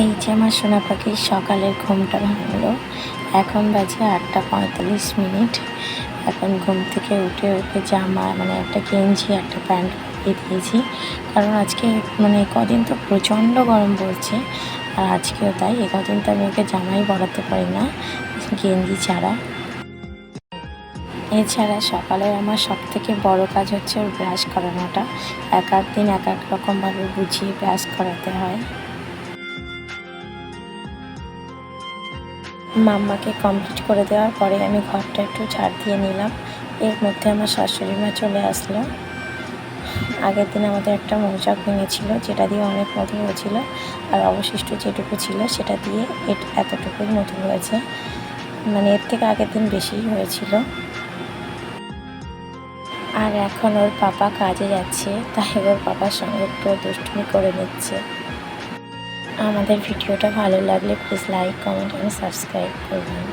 এই যে আমার সোনা পাখির সকালের ঘুমটা ভাঙলো। এখন বাজে 8:45। এখন ঘুম থেকে উঠে ওকে জামা একটা গেঞ্জি একটা প্যান্ট পরিয়ে দিয়েছি, কারণ আজকে কদিন তো প্রচণ্ড গরম পড়ছে, আর আজকেও তাই। কদিন তো আমি ওকে জামাই পরাতে পারি না গেঞ্জি ছাড়া। এছাড়া সকালে আমার সবথেকে বড় কাজ হচ্ছে ওর ব্রাশ করানোটা। এক এক দিন এক এক রকমভাবে বুঝিয়ে ব্রাশ করাতে হয়। মাম্মাকে কমপ্লিট করে দেওয়ার পরে আমি ঘরটা একটু ঝাড় দিয়ে নিলাম। এর মধ্যে আমার শাশুড়ি মা চলে আসলো। আগের দিন আমাদের একটা মৌচাক ভেঙেছিল, যেটা দিয়ে অনেক মধু হয়েছিল, আর অবশিষ্ট যেটুকু ছিল সেটা দিয়ে এতটুকুই মধু হয়েছে। এর থেকে আগের দিন বেশিই হয়েছিল। আর এখন ওর পাপা কাজে যাচ্ছে, তাই ওর পাপার সঙ্গে একটু দুষ্টুমি করে নিচ্ছে। আমাদের ভিডিওটা ভালো লাগলে প্লিজ লাইক, কমেন্ট এবং সাবস্ক্রাইব করবেন।